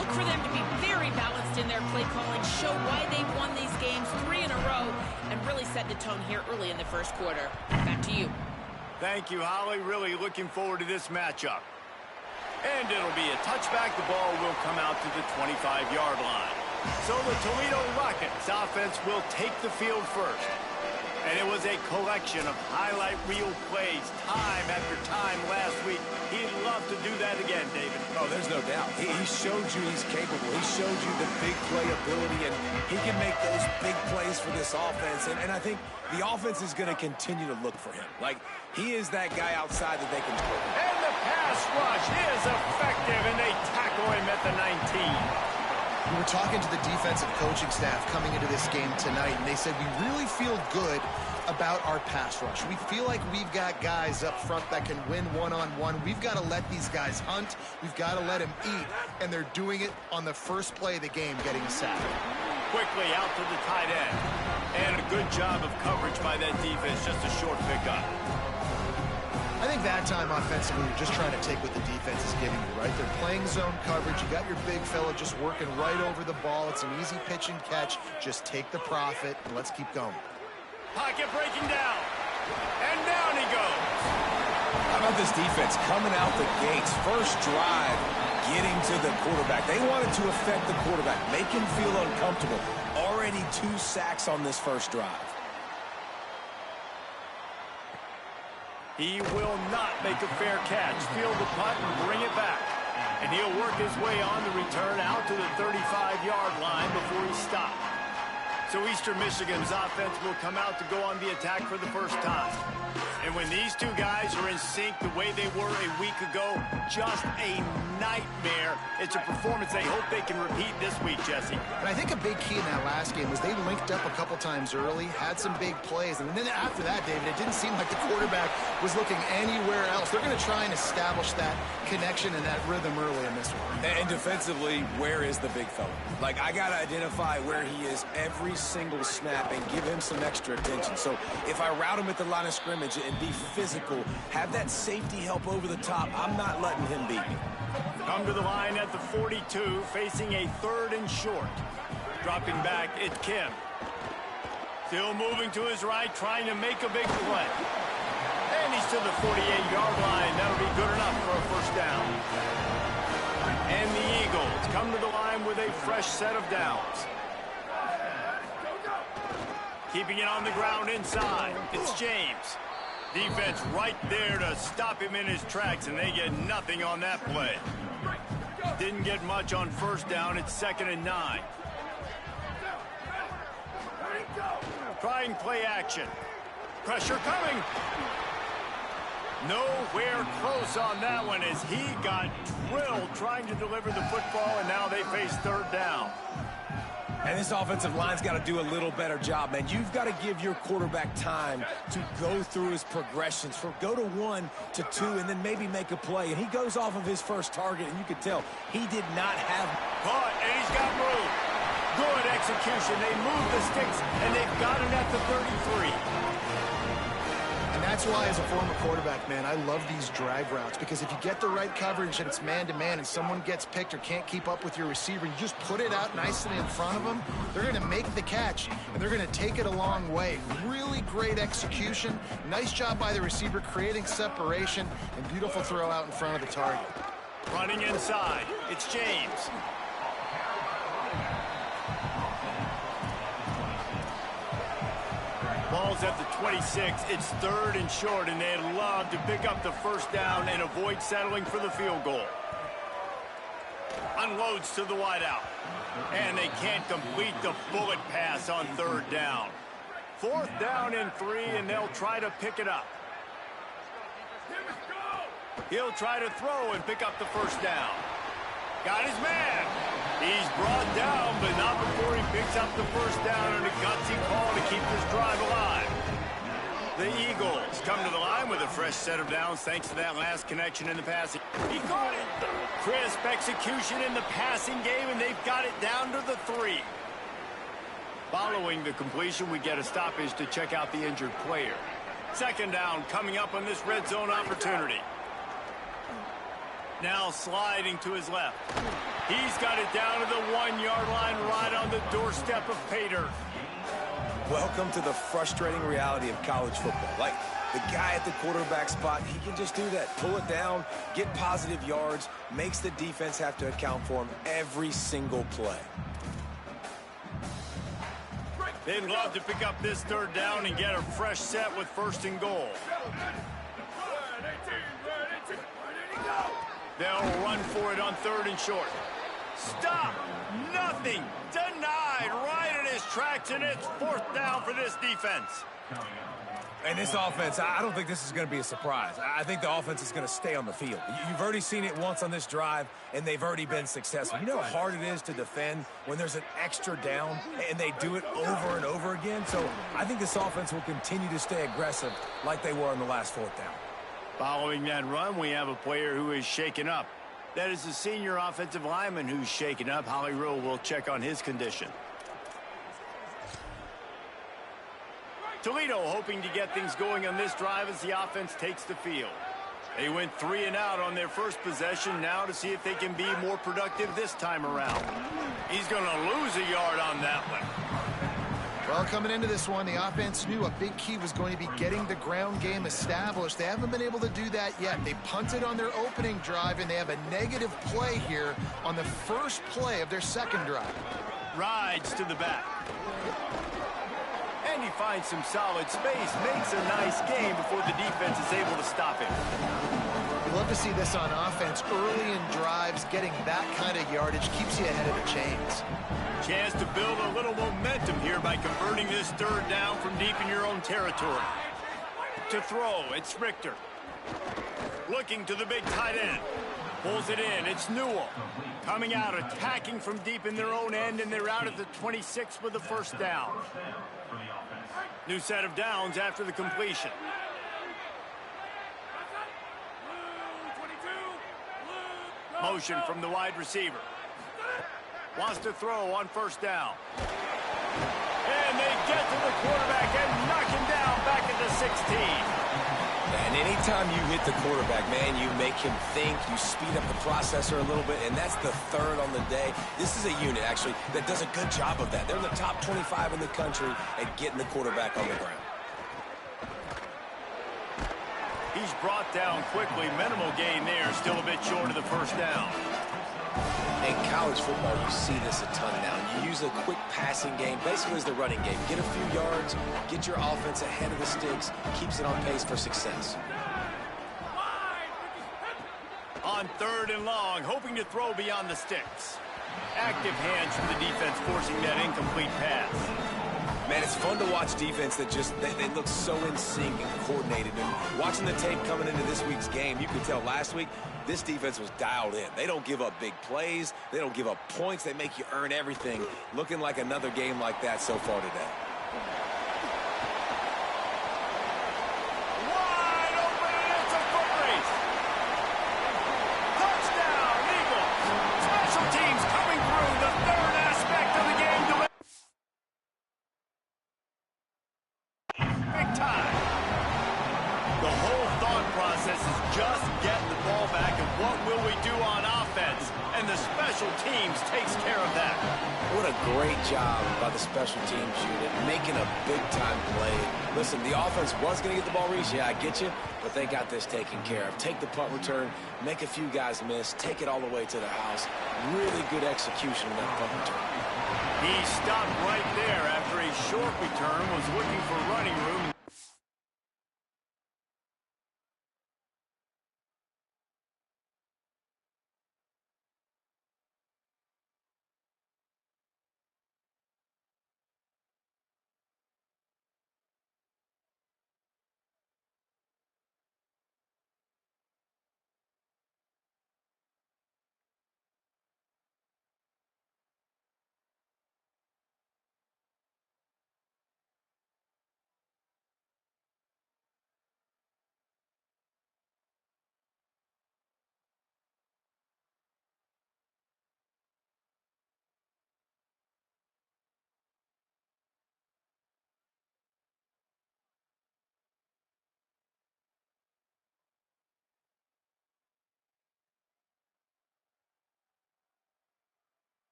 Look for them to be very balanced in their play calling, show why they've won these games 3 in a row, and really set the tone here early in the first quarter. Back to you. Thank you, Holly. Really looking forward to this matchup. And it'll be a touchback. The ball will come out to the 25-yard line. So the Toledo Rockets offense will take the field first. And it was a collection of highlight reel plays time after time last week. He'd love to do that again, David. Oh, there's no doubt. He showed you he's capable. He showed you the big play ability, and he can make those big plays for this offense. And I think the offense is going to continue to look for him. Like, he is that guy outside that they can target. And the pass rush is effective, and they tackle him at the 19. We were talking to the defensive coaching staff coming into this game tonight, and they said we really feel good about our pass rush. We feel like we've got guys up front that can win one-on-one. We've got to let these guys hunt. We've got to let them eat, and they're doing it on the first play of the game, getting a sack. Quickly out to the tight end. And a good job of coverage by that defense, just a short pickup. I think that time offensively, you're just trying to take what the defense is giving you, right? They're playing zone coverage. You got your big fella just working right over the ball. It's an easy pitch and catch. Just take the profit, and let's keep going. Pocket breaking down. And down he goes. How about this defense coming out the gates? First drive, getting to the quarterback. They wanted to affect the quarterback, make him feel uncomfortable. Already 2 sacks on this first drive. He will not make a fair catch. Field the punt and bring it back. And he'll work his way on the return out to the 35-yard line before he stopped. So Eastern Michigan's offense will come out to go on the attack for the first time. And when these two guys are in sync the way they were a week ago, just a nightmare. It's a performance they hope they can repeat this week, Jesse. And I think a big key in that last game was they linked up a couple times early, had some big plays, and then after that, David, it didn't seem like the quarterback was looking anywhere else. They're going to try and establish that connection and that rhythm early in this one. And defensively, where is the big fella? Like, I got to identify where he is every single snap and give him some extra attention. So if I route him at the line of scrimmage and be physical, have that safety help over the top, I'm not letting him beat me. Come to the line at the 42, facing a 3rd and short. Dropping back, it's Kim. Still moving to his right, trying to make a big play. And he's to the 48-yard line. That'll be good enough for a first down. And the Eagles come to the line with a fresh set of downs. Keeping it on the ground inside, it's James. Defense right there to stop him in his tracks, and they get nothing on that play. Didn't get much on first down. It's 2nd and 9. Trying play action. Pressure coming. Nowhere close on that one as he got drilled trying to deliver the football, and now they face 3rd down. And this offensive line's got to do a little better job, man. You've got to give your quarterback time to go through his progressions, from go to 1 to 2, and then maybe make a play. And he goes off of his first target, and you can tell he did not have... Caught, and he's got room. Good execution. They move the sticks, and they've got it at the 33. And that's why, as a former quarterback, man, I love these drag routes, because if you get the right coverage and it's man-to-man and someone gets picked or can't keep up with your receiver, you just put it out nicely in front of them, they're going to make the catch, and they're going to take it a long way. Really great execution. Nice job by the receiver creating separation, and beautiful throw out in front of the target. Running inside, it's James. Ball's at the 26. It's 3rd and short, and they'd love to pick up the first down and avoid settling for the field goal. Unloads to the wideout. And they can't complete the bullet pass on 3rd down. 4th down and 3, and they'll try to pick it up. He'll try to throw and pick up the first down. Got his man. He's brought down, but not before he picks up the first down and a gutsy call to keep this drive alive. The Eagles come to the line with a fresh set of downs thanks to that last connection in the passing. He caught it. Crisp execution in the passing game, and they've got it down to the 3. Following the completion, we get a stoppage to check out the injured player. 2nd down coming up on this red zone opportunity. Now sliding to his left. He's got it down to the 1-yard line right on the doorstep of pay dirt. Welcome to the frustrating reality of college football. Like, the guy at the quarterback spot, he can just do that. Pull it down, get positive yards, makes the defense have to account for him every single play. They'd love to pick up this third down and get a fresh set with 1st and goal. They'll run for it on 3rd and short. Stop! Nothing! Denied right in his tracks, and it's 4th down for this defense. And this offense, I don't think this is going to be a surprise. I think the offense is going to stay on the field. You've already seen it once on this drive, and they've already been successful. You know how hard it is to defend when there's an extra down, and they do it over and over again? So I think this offense will continue to stay aggressive like they were on the last 4th down. Following that run, we have a player who is shaken up. That is the senior offensive lineman who's shaken up. Holly Rowe will check on his condition. Toledo hoping to get things going on this drive as the offense takes the field. They went 3 and out on their first possession, now to see if they can be more productive this time around. He's going to lose a yard on that one. Well, coming into this one, the offense knew a big key was going to be getting the ground game established. They haven't been able to do that yet. They punted on their opening drive, and they have a negative play here on the first play of their second drive. Rides to the back. And he finds some solid space, makes a nice game before the defense is able to stop him. You love to see this on offense. Early in drives, getting that kind of yardage keeps you ahead of the chains. Chance to build a little momentum here by converting this 3rd down from deep in your own territory. To throw, it's Richter. Looking to the big tight end. Pulls it in, it's Newell. Coming out, attacking from deep in their own end, and they're out at the 26 with the 1st down. New set of downs after the completion. Motion from the wide receiver. Wants to throw on 1st down. And they get to the quarterback and knock him down back at the 16. And anytime you hit the quarterback, man, you make him think, you speed up the processor a little bit, and that's the 3rd on the day. This is a unit, actually, that does a good job of that. They're in the top 25 in the country at getting the quarterback on the ground. He's brought down quickly. Minimal gain there, still a bit short of the 1st down. In college football, you see this a ton now. You use a quick passing game, basically as the running game. Get a few yards, get your offense ahead of the sticks, keeps it on pace for success. On 3rd and long, hoping to throw beyond the sticks. Active hands from the defense, forcing that incomplete pass. Man, it's fun to watch defense that just, they look so in sync and coordinated. And watching the tape coming into this week's game, you could tell last week, this defense was dialed in. They don't give up big plays. They don't give up points. They make you earn everything. Looking like another game like that so far today. Wide open, and it's a foot race. Touchdown, Eagles. Special teams coming through the 3rd aspect of the game to win. Big time. The whole thought process is just getting the ball back, and what will we do on offense? And the special teams takes care of that. What a great job by the special teams unit, making a big-time play. Listen, the offense was going to get the ball reached. Yeah, I get you, but they got this taken care of. Take the punt return, make a few guys miss, take it all the way to the house. Really good execution of that punt return. He stopped right there after a short return, was looking for running room.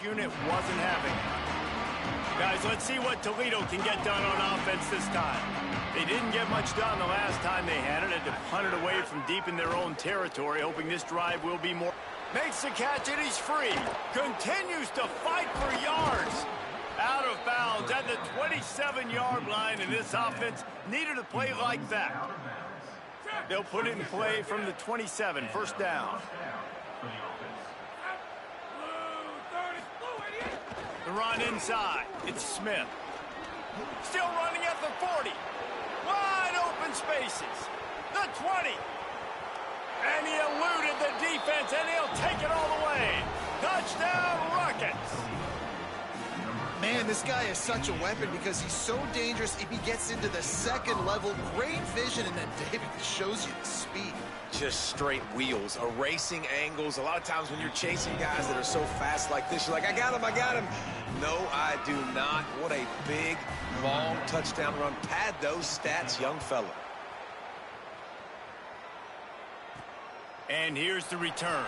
unit wasn't having it. Guys, let's see what Toledo can get done on offense this time. They didn't get much done the last time they had it. Had to punt it away from deep in their own territory, hoping this drive will be more. Makes the catch and he's free. Continues to fight for yards. Out of bounds at the 27-yard line, and this offense needed a play like that. They'll put it in play from the 27, first down. The run inside. It's Smith. Still running at the 40. Wide open spaces. The 20. And he eluded the defense, and he'll take it all the way. Touchdown, Rockets. Man, this guy is such a weapon because he's so dangerous if he gets into the second level. Great vision, and then David shows you the speed. Just straight wheels, erasing angles. A lot of times when you're chasing guys that are so fast like this, you're like, I got him, I got him. No, I do not. What a big, long touchdown run. Pad those stats, young fella. And here's the return.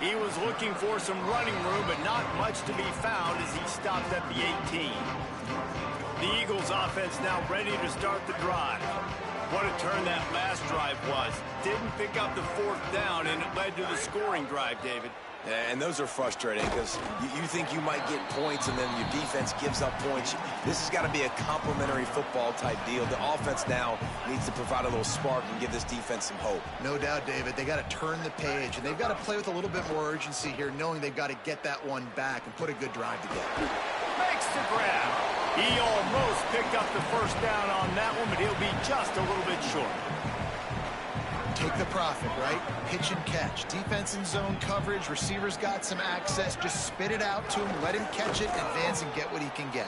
He was looking for some running room, but not much to be found as he stopped at the 18. The Eagles offense now ready to start the drive. What a turn that last drive was. Didn't pick up the fourth down, and it led to the scoring drive, David. Yeah, and those are frustrating because you think you might get points and then your defense gives up points. This has got to be a complementary football type deal. The offense now needs to provide a little spark and give this defense some hope. No doubt, David. They got to turn the page, and they've got to play with a little bit more urgency here, knowing they've got to get that one back and put a good drive together. Makes the grab. He almost picked up the first down on that one, but he'll be just a little bit short. Take the profit, right? Pitch and catch. Defense in zone coverage. Receivers got some access. Just spit it out to him. Let him catch it, advance, and get what he can get.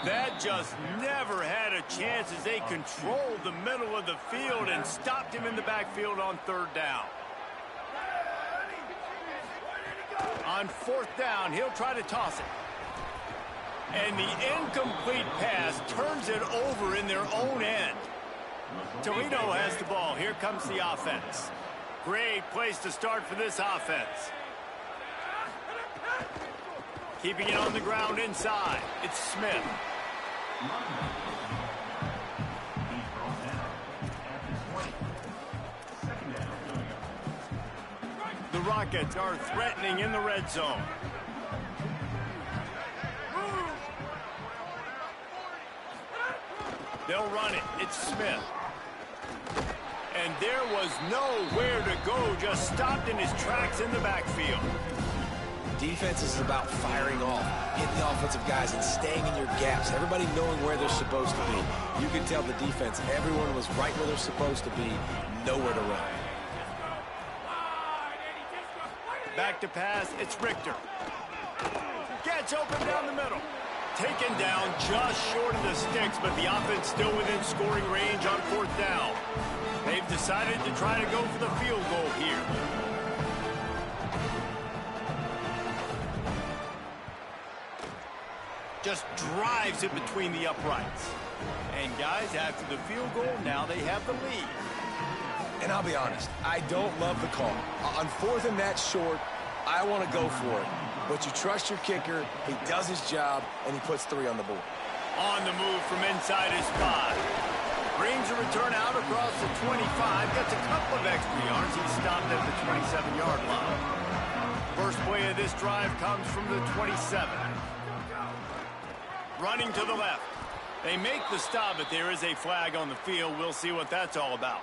That just never had a chance as they controlled the middle of the field and stopped him in the backfield on third down. On fourth down, he'll try to toss it. And the incomplete pass turns it over in their own end. Toledo has the ball. Here comes the offense. Great place to start for this offense. Keeping it on the ground inside. It's Smith. The Rockets are threatening in the red zone. They'll run it. It's Smith. And there was nowhere to go, just stopped in his tracks in the backfield. Defense is about firing off, hitting the offensive guys and staying in your gaps, everybody knowing where they're supposed to be. You can tell the defense, everyone was right where they're supposed to be, nowhere to run. Back to pass, it's Richter. Gets open down the middle. Taken down just short of the sticks, but the offense still within scoring range on fourth down. They've decided to try to go for the field goal here. Just drives it between the uprights. And guys, after the field goal, now they have the lead. And I'll be honest, I don't love the call. On fourth and that short, I want to go for it. But you trust your kicker, he does his job, and he puts 3 on the board. On the move from inside his 5. Brings a return out across the 25. Gets a couple of extra yards. He's stopped at the 27-yard line. First play of this drive comes from the 27. Running to the left. They make the stop, but there is a flag on the field. We'll see what that's all about.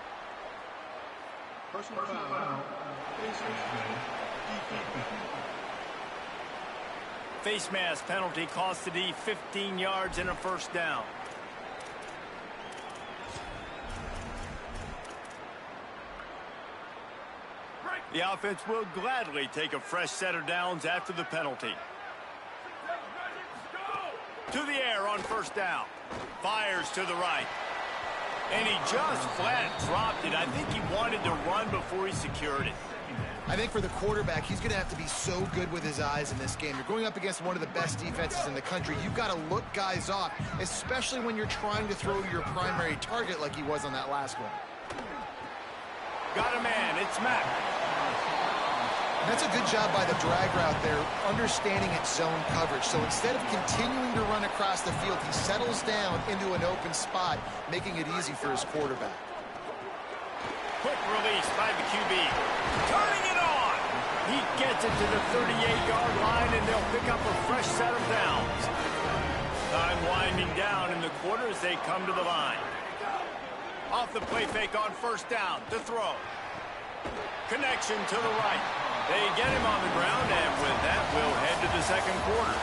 Personal foul. Face mask penalty cost the D 15 yards and a first down. The offense will gladly take a fresh set of downs after the penalty. To the air on first down. Fires to the right. And he just flat dropped it. I think he wanted to run before he secured it. I think for the quarterback, he's going to have to be so good with his eyes in this game. You're going up against one of the best defenses in the country. You've got to look guys off, especially when you're trying to throw your primary target like he was on that last one. Got a man. It's Mack. And that's a good job by the drag route there, understanding its zone coverage. So instead of continuing to run across the field, he settles down into an open spot, making it easy for his quarterback. Quick release by the QB. Turning it on. He gets it to the 38-yard line, and they'll pick up a fresh set of downs. Time winding down in the quarter as they come to the line. Off the play fake on first down to throw. Connection to the right. They get him on the ground, and with that, we'll head to the second quarter.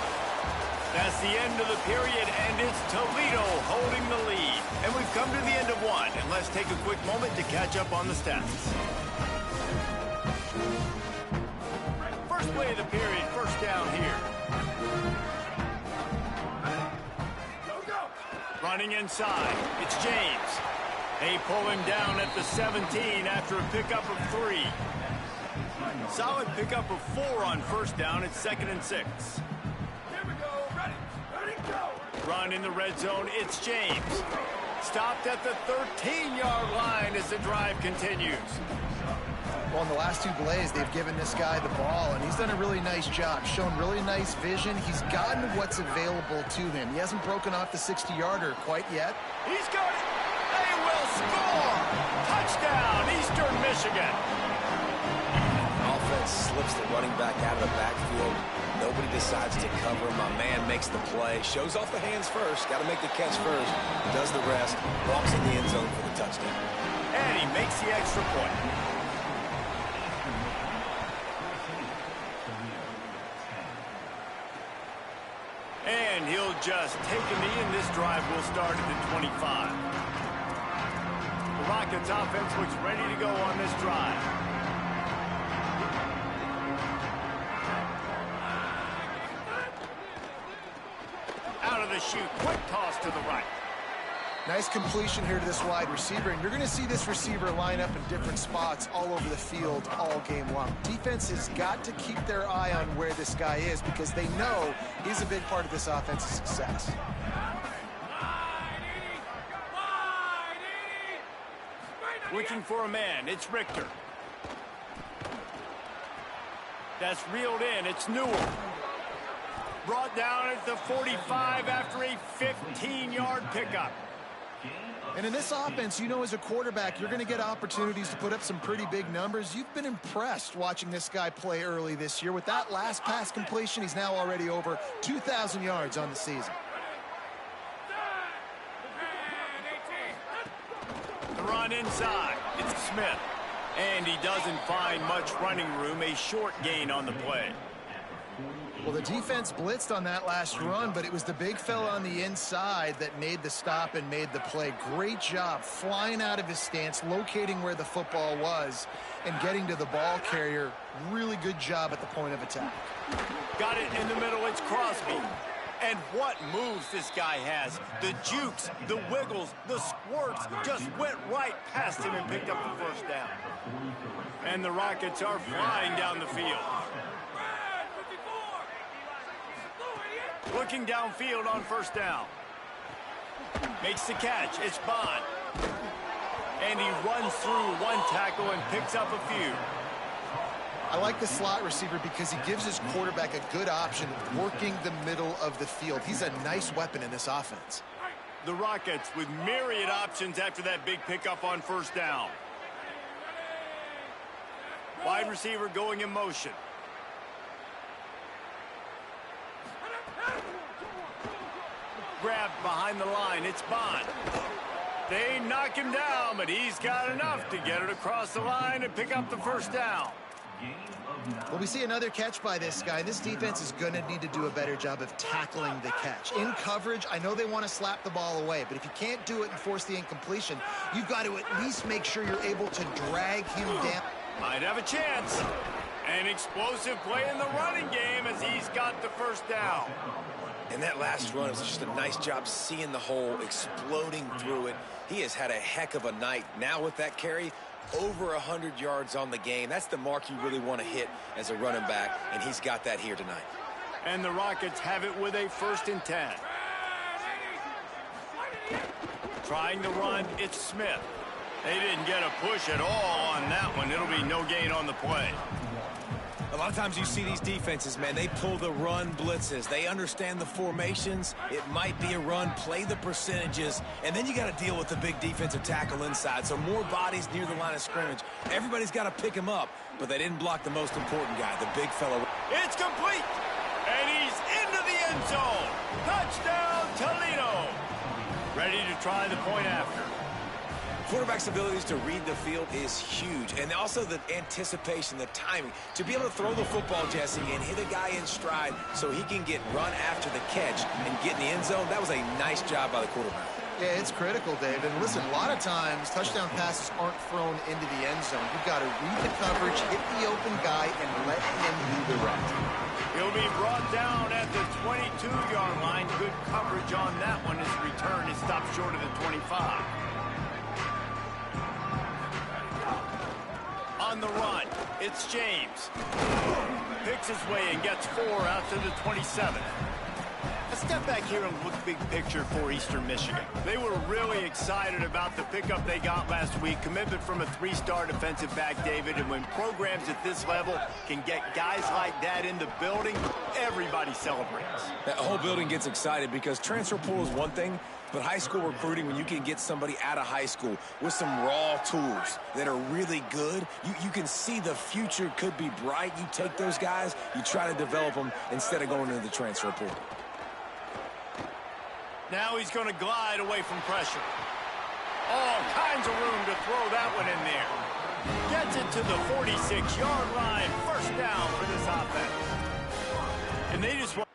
That's the end of the period, and it's Toledo holding the lead. And we've come to the end of one, and let's take a quick moment to catch up on the stats. First play of the period, first down here. Running inside, it's James. They pull him down at the 17 after a pickup of 3. Solid pickup of 4 on first down. It's 2nd and 6. Here we go. Ready, go. Run in the red zone. It's James. Stopped at the 13-yard line as the drive continues. Well, in the last 2 plays, they've given this guy the ball, and he's done a really nice job, shown really nice vision. He's gotten what's available to him. He hasn't broken off the 60-yarder quite yet. He's got it. They will score. Touchdown, Eastern Michigan. Offense slips the running back out of the backfield. Nobody decides to cover him. My man makes the play. Shows off the hands first. Got to make the catch first. Does the rest. Walks in the end zone for the touchdown. And he makes the extra point. And he'll just take a knee, and this drive will start at the 25. The Rockets offense looks ready to go on this drive. Out of the chute, quick toss to the right. Nice completion here to this wide receiver, and you're going to see this receiver line up in different spots all over the field all game long. Defense has got to keep their eye on where this guy is because they know he's a big part of this offense's success. Looking for a man, it's Richter. That's reeled in, it's Newell. Brought down at the 45 after a 15-yard pickup. And in this offense, you know, as a quarterback, you're going to get opportunities to put up some pretty big numbers. You've been impressed watching this guy play early this year. With that last pass completion, he's now already over 2,000 yards on the season. The run inside, it's Smith. And he doesn't find much running room, a short gain on the play. Well, the defense blitzed on that last run, but it was the big fella on the inside that made the stop and made the play. Great job flying out of his stance, locating where the football was, and getting to the ball carrier. Really good job at the point of attack. Got it in the middle, it's Crosby. And what moves this guy has. The jukes, the wiggles, the squirts just went right past him and picked up the first down. And the Rockets are flying down the field. Looking downfield on first down. Makes the catch. It's Bond. And he runs through one tackle and picks up a few. I like the slot receiver because he gives his quarterback a good option working the middle of the field. He's a nice weapon in this offense. The Rockets with myriad options after that big pickup on first down. Wide receiver going in motion. Grabbed behind the line, it's Bond. They knock him down, but he's got enough to get it across the line and pick up the first down. Well, we see another catch by this guy. This defense is going to need to do a better job of tackling the catch. In coverage, I know they want to slap the ball away, but if you can't do it and force the incompletion, you've got to at least make sure you're able to drag him down. Might have a chance. An explosive play in the running game as he's got the first down. And that last run was just a nice job seeing the hole, exploding through it. He has had a heck of a night. Now with that carry, over 100 yards on the game. That's the mark you really want to hit as a running back, and he's got that here tonight. And the Rockets have it with a 1st and 10. Trying to run, it's Smith. They didn't get a push at all on that one. It'll be no gain on the play. A lot of times you see these defenses, man, they pull the run blitzes. They understand the formations. It might be a run, play the percentages, and then you got to deal with the big defensive tackle inside. So more bodies near the line of scrimmage. Everybody's got to pick him up, but they didn't block the most important guy, the big fellow. It's complete, and he's into the end zone. Touchdown, Toledo. Ready to try the point after. Quarterback's abilities to read the field is huge, and also the anticipation, the timing. To be able to throw the football, Jesse, and hit a guy in stride so he can get run after the catch and get in the end zone, that was a nice job by the quarterback. Yeah, it's critical, Dave. And listen, a lot of times touchdown passes aren't thrown into the end zone. You've got to read the coverage, hit the open guy, and let him do the rest. He'll be brought down at the 22-yard line. Good coverage on that one. His return is stopped short of the 25. On the run, it's James. Picks his way and gets 4 out to the 27. Let's step back here and look big picture for Eastern Michigan. They were really excited about the pickup they got last week. Commitment from a 3-star defensive back, David. And when programs at this level can get guys like that in the building, everybody celebrates. That whole building gets excited because transfer portal is one thing, but high school recruiting, when you can get somebody out of high school with some raw tools that are really good, you can see the future could be bright. You take those guys, you try to develop them instead of going into the transfer portal. Now he's going to glide away from pressure. All kinds of room to throw that one in there. Gets it to the 46-yard line. First down for this offense. And they just want...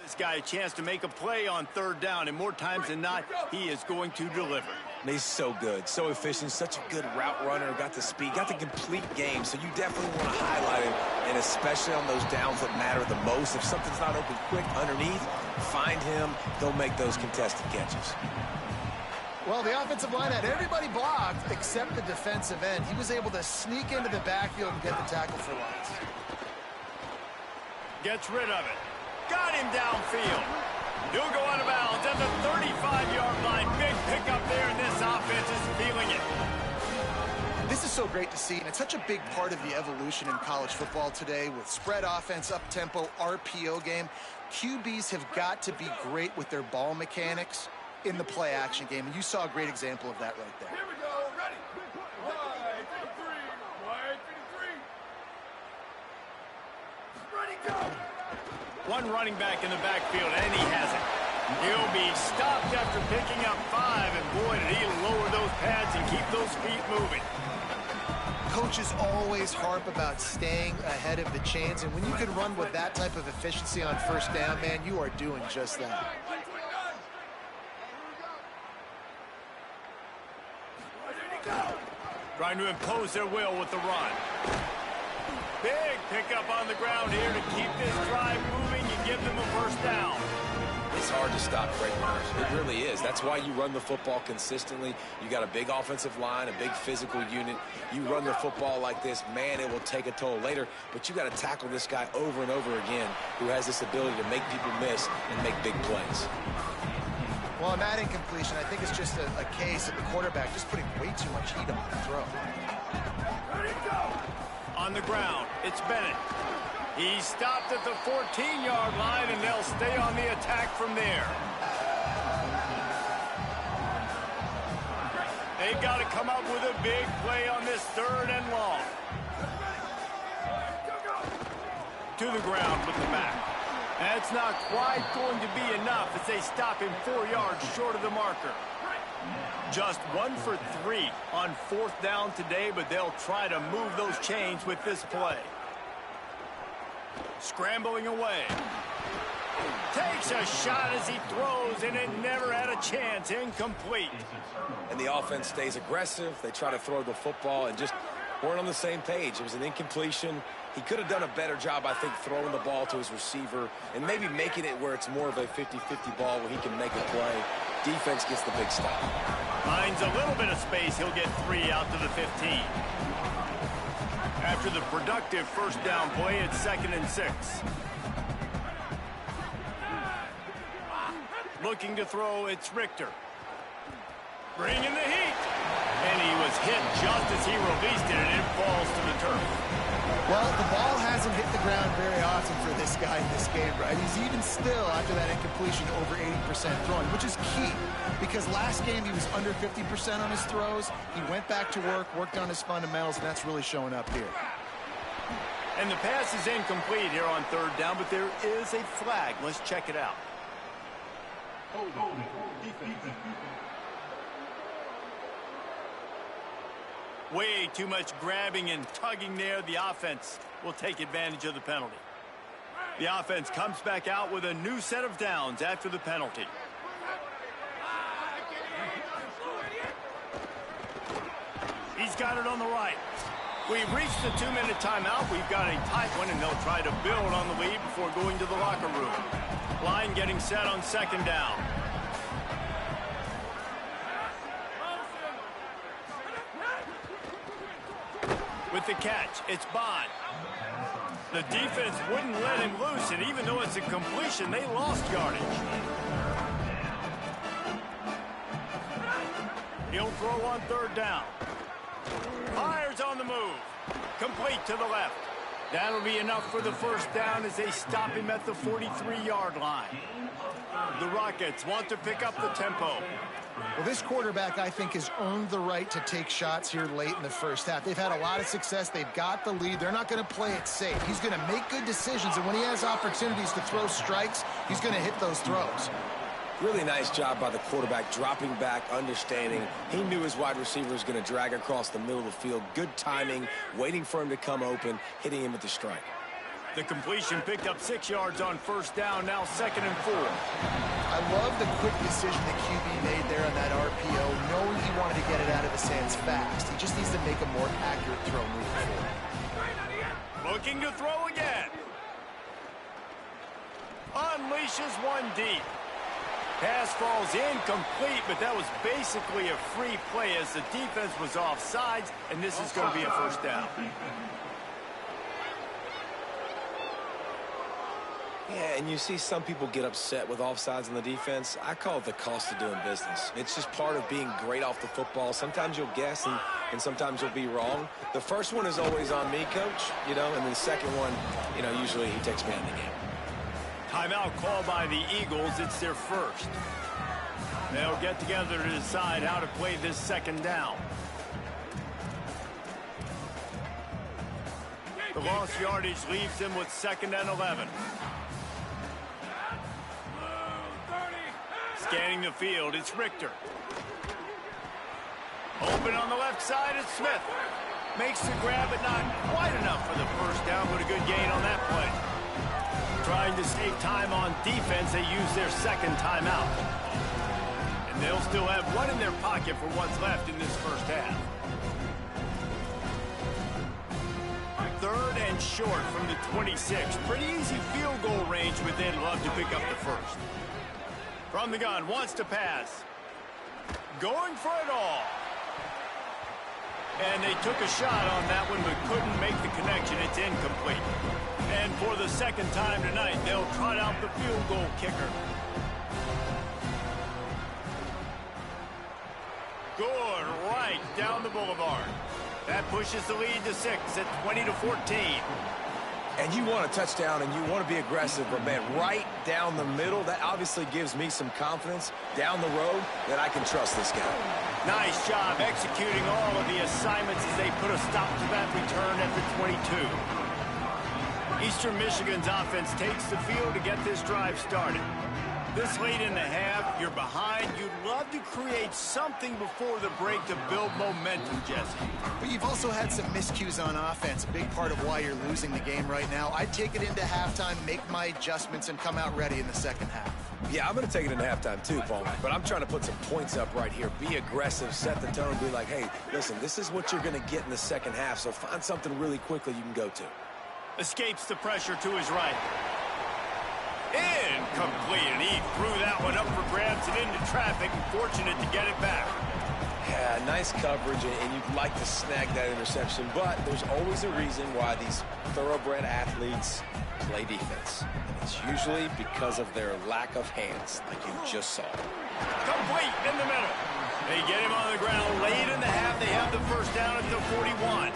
This guy a chance to make a play on third down, and more times than not, he is going to deliver. He's so good, so efficient, such a good route runner, got the speed, got the complete game, so you definitely want to highlight him, and especially on those downs that matter the most. If something's not open quick underneath, find him, they'll make those contested catches. Well, the offensive line had everybody blocked except the defensive end. He was able to sneak into the backfield and get the tackle for loss. Gets rid of it. Got him downfield. He'll go out of bounds at the 35-yard line. Big pickup there, and this offense is feeling it. This is so great to see, and it's such a big part of the evolution in college football today with spread offense, up-tempo, RPO game. QBs have got to be great with their ball mechanics in the play-action game, and you saw a great example of that right there. Here we go, ready. Wide 53, ready, go. One running back in the backfield, and he has it. He'll be stopped after picking up 5, and boy, did he lower those pads and keep those feet moving. Coaches always harp about staying ahead of the chains, and when you can run with that type of efficiency on first down, man, you are doing just that. Trying to impose their will with the run. Big pickup on the ground here to keep this drive moving and give them a first down. It's hard to stop great runners. It really is. That's why you run the football consistently. You got a big offensive line, a big physical unit. You run the football like this, man, it will take a toll later. But you got to tackle this guy over and over again who has this ability to make people miss and make big plays. Well, on that incompletion, I think it's just a case of the quarterback just putting way too much heat on the throw. Ready, go. On the ground, it's Bennett. He's stopped at the 14-yard line, and they'll stay on the attack from there. They've got to come up with a big play on this third and long. To the ground with the back. That's not quite going to be enough as they stop him 4 yards short of the marker. Just 1 for 3 on fourth down today, but they'll try to move those chains with this play. Scrambling away. Takes a shot as he throws, and it never had a chance. Incomplete. And the offense stays aggressive. They try to throw the football and just weren't on the same page. It was an incompletion. He could have done a better job, I think, throwing the ball to his receiver and maybe making it where it's more of a 50-50 ball where he can make a play. Defense gets the big stop. Finds a little bit of space. He'll get 3 out to the 15. After the productive first down play, it's 2nd and 6. Looking to throw, it's Richter. Bringing the heat. And he was hit just as he released it, and it falls to the turf. Well, the ball hasn't hit the ground very often for this guy in this game, right? He's even still, after that incompletion, over 80% throwing, which is key. Because last game, he was under 50% on his throws. He went back to work, worked on his fundamentals, and that's really showing up here. And the pass is incomplete here on 3rd down, but there is a flag. Let's check it out. Way too much grabbing and tugging there. The offense will take advantage of the penalty. The offense comes back out with a new set of downs after the penalty. He's got it on the right. We've reached the 2-minute timeout. We've got a tight one, and they'll try to build on the lead before going to the locker room. Line getting set on 2nd down. With the catch, it's Bond. The defense wouldn't let him loose, and even though it's a completion, they lost yardage. He'll throw on 3rd down. Fires on the move. Complete to the left. That'll be enough for the first down as they stop him at the 43-yard line. The Rockets want to pick up the tempo. Well, this quarterback, I think, has earned the right to take shots here late in the first half. They've had a lot of success. They've got the lead. They're not going to play it safe. He's going to make good decisions, and when he has opportunities to throw strikes, he's going to hit those throws. Really nice job by the quarterback, dropping back, understanding. He knew his wide receiver was going to drag across the middle of the field. Good timing, waiting for him to come open, hitting him with the strike. The completion picked up 6 yards on 1st down, now 2nd and 4. I love the quick decision the QB made there on that RPO, knowing he wanted to get it out of his hands fast. He just needs to make a more accurate throw moving forward. Looking to throw again. Unleashes one deep. Pass falls incomplete, but that was basically a free play as the defense was offsides, and this is going to be a 1st down. Yeah, and you see some people get upset with offsides on the defense. I call it the cost of doing business. It's just part of being great off the football. Sometimes you'll guess, and sometimes you'll be wrong. The first one is always on me, Coach, and the second one, usually he takes me out of the game. Timeout called by the Eagles. It's their first. They'll get together to decide how to play this 2nd down. The lost yardage leaves them with 2nd and 11. Scanning the field, it's Richter. Open on the left side, it's Smith. Makes the grab, but not quite enough for the 1st down, but a good gain on that play. Trying to save time on defense, they use their 2nd timeout. And they'll still have one in their pocket for what's left in this 1st half. 3rd and short from the 26. Pretty easy field goal range, but they'd love to pick up the 1st. From the gun, wants to pass. Going for it all. And they took a shot on that one, but couldn't make the connection. It's incomplete. And for the 2nd time tonight, they'll trot out the field goal kicker. Good, right down the boulevard. That pushes the lead to 6 at 20-14. And you want a touchdown and you want to be aggressive, but man, right down the middle, that obviously gives me some confidence down the road that I can trust this guy. Nice job executing all of the assignments as they put a stop to that return at the 22. Eastern Michigan's offense takes the field to get this drive started. This late in the half, you're behind. You'd love to create something before the break to build momentum, Jesse. But you've also had some miscues on offense, a big part of why you're losing the game right now. I'd take it into halftime, make my adjustments, and come out ready in the 2nd half. Yeah, I'm going to take it into halftime too, Paul. But I'm trying to put some points up right here. Be aggressive, set the tone, be like, hey, listen, this is what you're going to get in the 2nd half, so find something really quickly you can go to. Escapes the pressure to his right. Incomplete, and he threw that one up for grabs and into traffic, and fortunate to get it back. Yeah, nice coverage, and you'd like to snag that interception, but there's always a reason why these thoroughbred athletes play defense. It's usually because of their lack of hands, like you just saw. Complete in the middle. They get him on the ground late in the half. They have the first down at the 41.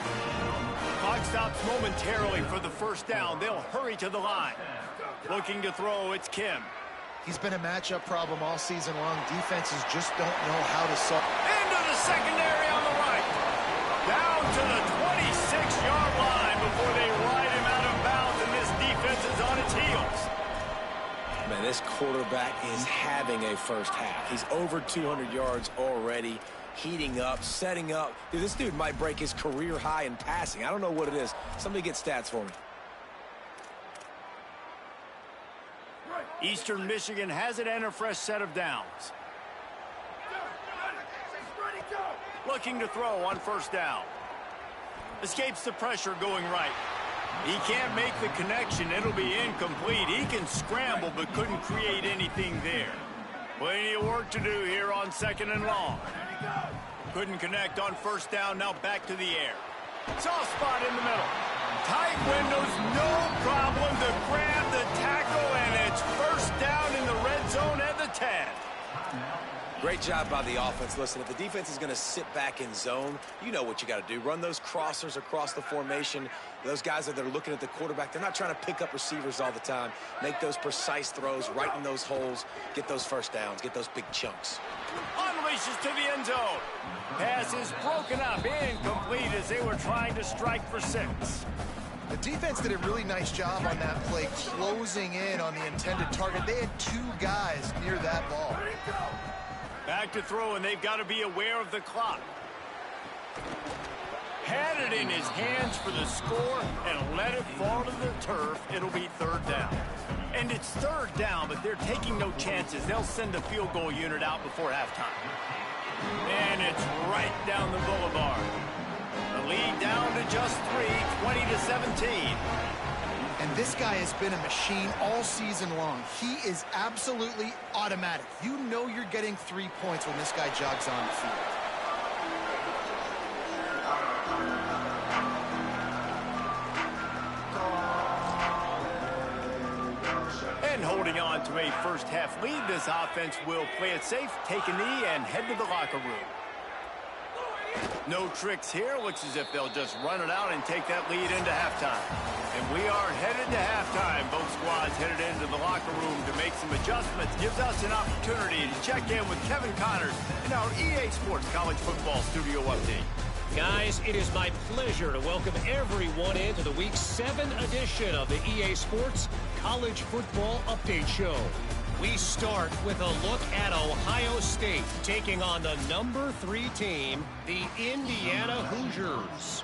Clock stops momentarily for the first down. They'll hurry to the line. Looking to throw, it's Kim. He's been a matchup problem all season long. Defenses just don't know how to solve. Into the secondary on the right. Down to the 26-yard line before they ride him out of bounds, and this defense is on its heels. Man, this quarterback is having a first half. He's over 200 yards already, heating up, setting up. Dude, this dude might break his career high in passing. I don't know what it is. Somebody get stats for me. Eastern Michigan has it and a fresh set of downs. Looking to throw on first down. Escapes the pressure going right. He can't make the connection. It'll be incomplete. He can scramble but couldn't create anything there. Plenty of work to do here on second and long. Couldn't connect on first down. Now back to the air. Soft spot in the middle. Tight windows, no problem to grab the tackle, and it's first down in the red zone at the 10. Great job by the offense. Listen, if the defense is going to sit back in zone, you know what you got to do. Run those crossers across the formation. Those guys that are looking at the quarterback, they're not trying to pick up receivers all the time. Make those precise throws, right in those holes, get those first downs, get those big chunks. Unleashes to the end zone. Pass is broken up, incomplete as they were trying to strike for 6. The defense did a really nice job on that play, closing in on the intended target. They had 2 guys near that ball. Back to throw, and they've got to be aware of the clock. Had it in his hands for the score and let it fall to the turf. It'll be third down. And it's third down, but they're taking no chances. They'll send the field goal unit out before halftime. And it's right down the boulevard. The lead down to just 3, 20-17. And this guy has been a machine all season long. He is absolutely automatic. You know you're getting 3 points when this guy jogs on the field. And holding on to a first half lead, this offense will play it safe, take a knee, and head to the locker room. No tricks here. Looks as if they'll just run it out and take that lead into halftime. And we are headed to halftime. Both squads headed into the locker room to make some adjustments. Gives us an opportunity to check in with Kevin Connors in our EA Sports College Football Studio Update. Guys, it is my pleasure to welcome everyone into the Week 7 edition of the EA Sports College Football Update Show. We start with a look at Ohio State taking on the number 3 team, the Indiana Hoosiers.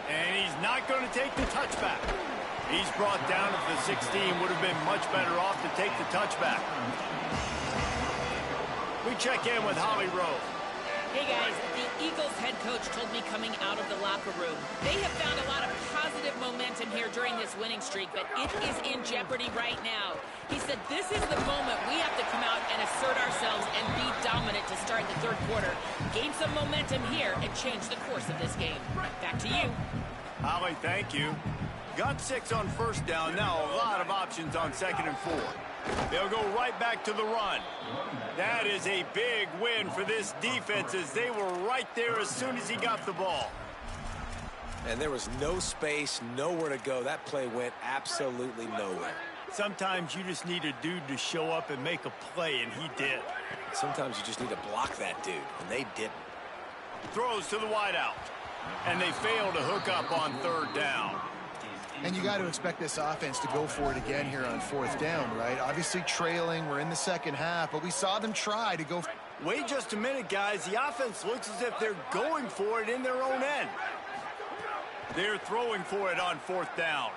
And he's not going to take the touchback. He's brought down at the 16. Would have been much better off to take the touchback. We check in with Holly Rowe. Hey guys, the Eagles head coach told me coming out of the locker room, they have found a lot of positive momentum here during this winning streak, but it is in jeopardy right now. He said this is the moment we have to come out and assert ourselves and be dominant to start the third quarter, gain some momentum here, and change the course of this game. Back to you. Holly, thank you. Got 6 on first down. Now a lot of options on 2nd and 4. They'll go right back to the run. That is a big win for this defense as they were right there as soon as he got the ball. And there was no space, nowhere to go. That play went absolutely nowhere. Sometimes you just need a dude to show up and make a play, and he did. Sometimes you just need to block that dude, and they didn't. Throws to the wideout. And they fail to hook up on third down. And you got to expect this offense to go for it again here on 4th down, right? Obviously trailing, we're in the second half, but we saw them try to go. Wait just a minute, guys. The offense looks as if they're going for it in their own end. They're throwing for it on 4th down.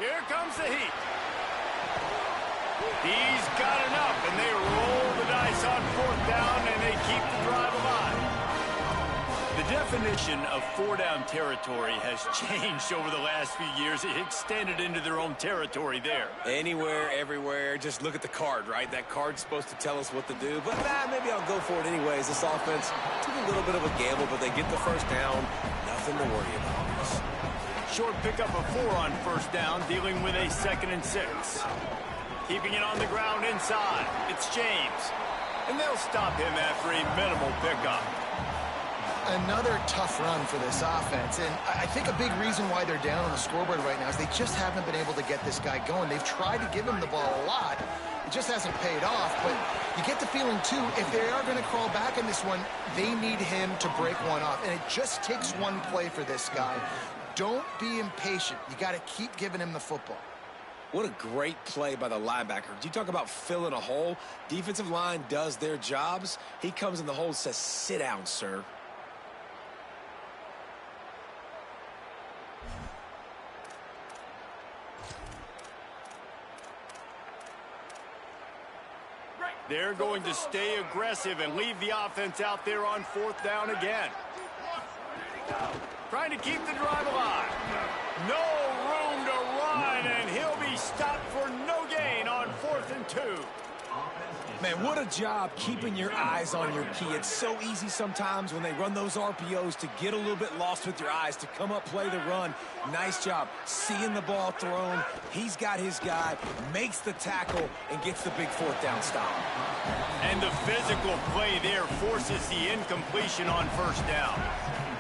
Here comes the heat. He's got enough, and they roll the dice on 4th down, and they keep the drive alive. The definition of four-down territory has changed over the last few years. It extended into their own territory there. Anywhere, everywhere. Just look at the card, right? That card's supposed to tell us what to do. But maybe I'll go for it anyways. This offense took a little bit of a gamble, but they get the first down. Nothing to worry about. Short pickup of 4 on first down, dealing with a 2nd and 6. Keeping it on the ground inside. It's James. And they'll stop him after a minimal pickup. Another tough run for this offense, and I think a big reason why they're down on the scoreboard right now is they just haven't been able to get this guy going. They've tried to give him the ball a lot. It just hasn't paid off, but you get the feeling, too, if they are going to crawl back in this one, they need him to break one off, and it just takes one play for this guy. Don't be impatient. You got to keep giving him the football. What a great play by the linebacker. You talk about filling a hole. Defensive line does their jobs. He comes in the hole and says, sit down, sir. They're going to stay aggressive and leave the offense out there on 4th down again. Trying to keep the drive alive. No room to run, and he'll be stopped for no gain on 4th and 2. Man, what a job keeping your eyes on your key. It's so easy sometimes when they run those RPOs to get a little bit lost with your eyes, to come up, play the run. Nice job seeing the ball thrown. He's got his guy, makes the tackle, and gets the big 4th down stop. And the physical play there forces the incompletion on 1st down.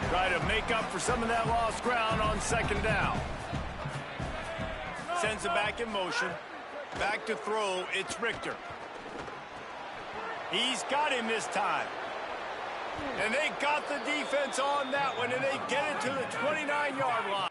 Try to make up for some of that lost ground on 2nd down. Sends it back in motion. Back to throw, it's Richter. He's got him this time. And they got the defense on that one, and they get it to the 29-yard line.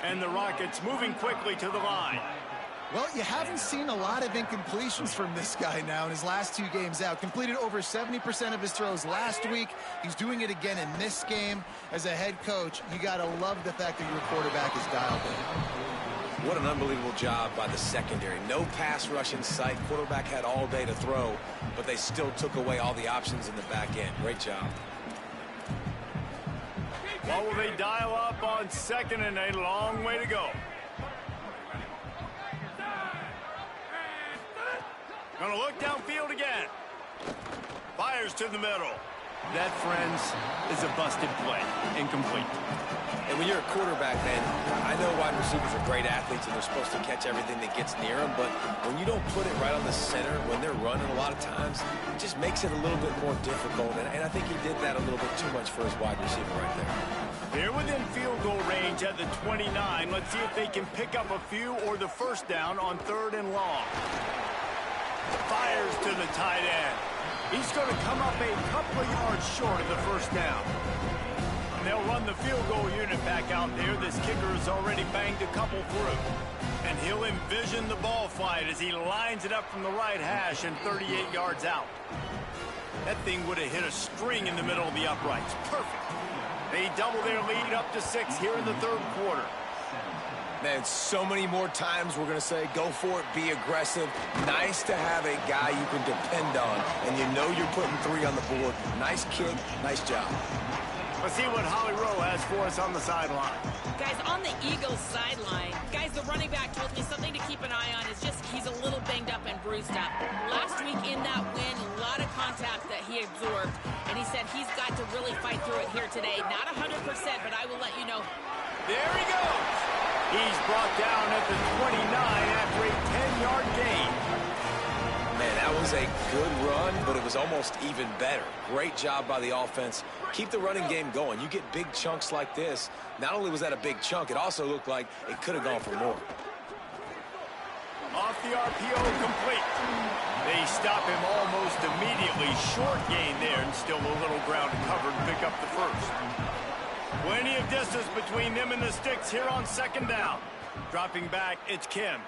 And the Rockets moving quickly to the line. Well, you haven't seen a lot of incompletions from this guy now in his last 2 games out. Completed over 70% of his throws last week. He's doing it again in this game. As a head coach, you got to love the fact that your quarterback is dialed in. What an unbelievable job by the secondary. No pass rush in sight. Quarterback had all day to throw, but they still took away all the options in the back end. Great job. What will they dial up on 2nd and a long way to go? Gonna look downfield again. Fires to the middle. That, friends, is a busted play. Incomplete. And when you're a quarterback, man, I know wide receivers are great athletes and they're supposed to catch everything that gets near them, but when you don't put it right on the center, when they're running a lot of times, it just makes it a little bit more difficult. And I think he did that a little bit too much for his wide receiver right there. They're within field goal range at the 29. Let's see if they can pick up a few or the first down on 3rd and long. Fires to the tight end. He's going to come up a couple of yards short of the first down. And they'll run the field goal unit back out there. This kicker has already banged a couple through. And he'll envision the ball flight as he lines it up from the right hash and 38 yards out. That thing would have hit a string in the middle of the uprights. Perfect. They double their lead up to 6 here in the third quarter. Man, so many more times we're going to say, go for it, be aggressive. Nice to have a guy you can depend on, and you know you're putting 3 on the board. Nice kick, nice job. Let's see what Holly Rowe has for us on the sideline. Guys, on the Eagles sideline, guys, the running back told me something to keep an eye on is just he's a little banged up and bruised up. Last week in that win, a lot of contact that he absorbed, and he said he's got to really fight through it here today. Not 100%, but I will let you know. There he goes. He's brought down at the 29 after a 10-yard gain. Man, that was a good run, but it was almost even better. Great job by the offense. Keep the running game going. You get big chunks like this. Not only was that a big chunk, it also looked like it could have gone for more. Off the RPO, complete. They stop him almost immediately. Short gain there, and still a little ground to cover and pick up the first. Plenty of distance between them and the sticks here on second down. Dropping back, it's Kim.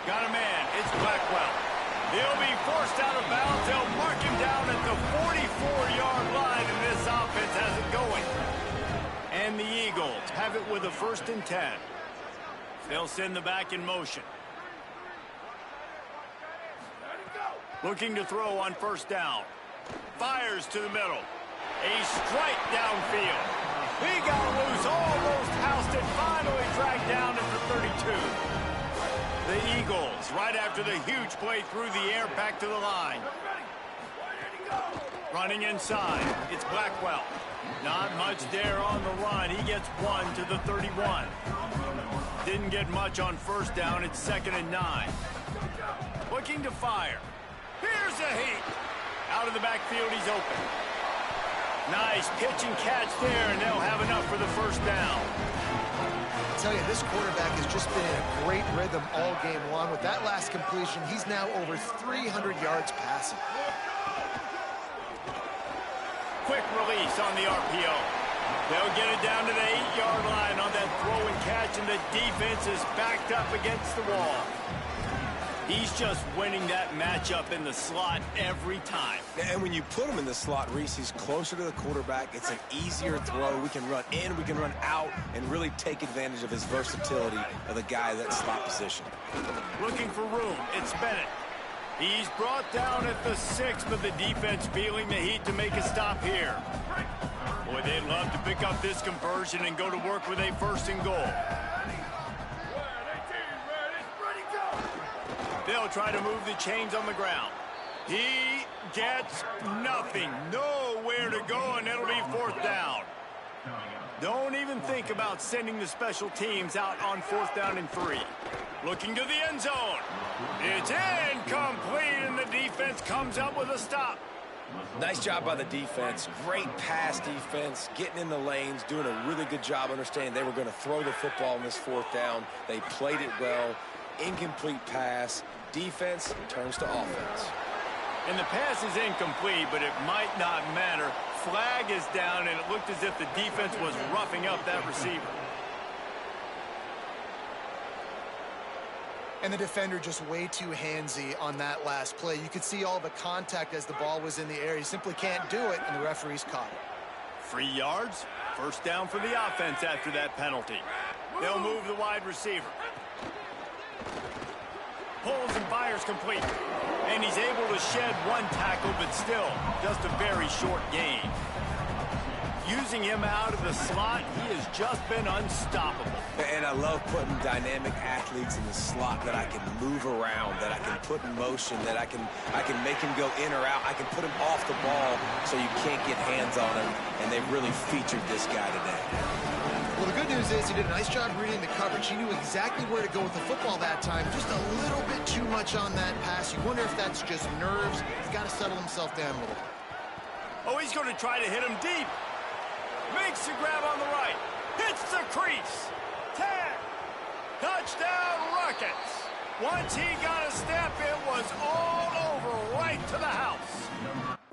Got a man, it's Blackwell. He'll be forced out of bounds. They'll mark him down at the 44-yard line, and this offense has it going. And the Eagles have it with a 1st and 10. They'll send the back in motion. Looking to throw on 1st down. Fires to the middle. A strike downfield. He got loose, almost housed it, finally dragged down at the 32. The Eagles, right after the huge play through the air, back to the line. Running inside, it's Blackwell. Not much there on the run. He gets 1 to the 31. Didn't get much on 1st down. It's 2nd and 9. Looking to fire. Here's a heat. Out of the backfield, he's open. Nice pitch and catch there, and they'll have enough for the 1st down. I tell you, this quarterback has just been in a great rhythm all game long. With that last completion, he's now over 300 yards passing. Quick release on the RPO. They'll get it down to the 8-yard line on that throw and catch, and the defense is backed up against the wall. He's just winning that matchup in the slot every time. And when you put him in the slot, Reese, he's closer to the quarterback. It's an easier throw. We can run in, we can run out, and really take advantage of his versatility of the guy in that slot position. Looking for room, it's Bennett. He's brought down at the 6, but the defense feeling the heat to make a stop here. Boy, they'd love to pick up this conversion and go to work with a 1st and goal. They'll try to move the chains on the ground. He gets nothing. Nowhere to go, and it'll be 4th down. Don't even think about sending the special teams out on 4th down and 3. Looking to the end zone. It's incomplete, and the defense comes up with a stop. Nice job by the defense. Great pass defense, getting in the lanes, doing a really good job understanding they were going to throw the football in this 4th down. They played it well. Incomplete pass. Defense turns to offense. And the pass is incomplete, but it might not matter. Flag is down, and it looked as if the defense was roughing up that receiver. And the defender just way too handsy on that last play. You could see all the contact as the ball was in the air. He simply can't do it, and the referees caught it. 3 yards. 1st down for the offense after that penalty. They'll move the wide receiver. Pulls and fires complete. And he's able to shed 1 tackle, but still just a very short gain. Using him out of the slot, he has just been unstoppable. And I love putting dynamic athletes in the slot that I can move around, that I can put in motion, that I can make him go in or out. I can put him off the ball so you can't get hands on him, and they've really featured this guy today. Well, the good news is he did a nice job reading the coverage. He knew exactly where to go with the football that time. Just a little bit too much on that pass. You wonder if that's just nerves. He's got to settle himself down a little bit. Oh, he's going to try to hit him deep. Makes the grab on the right. Hits the crease. 10. Touchdown, Rockets. Once he got a step, it was all over right to the house.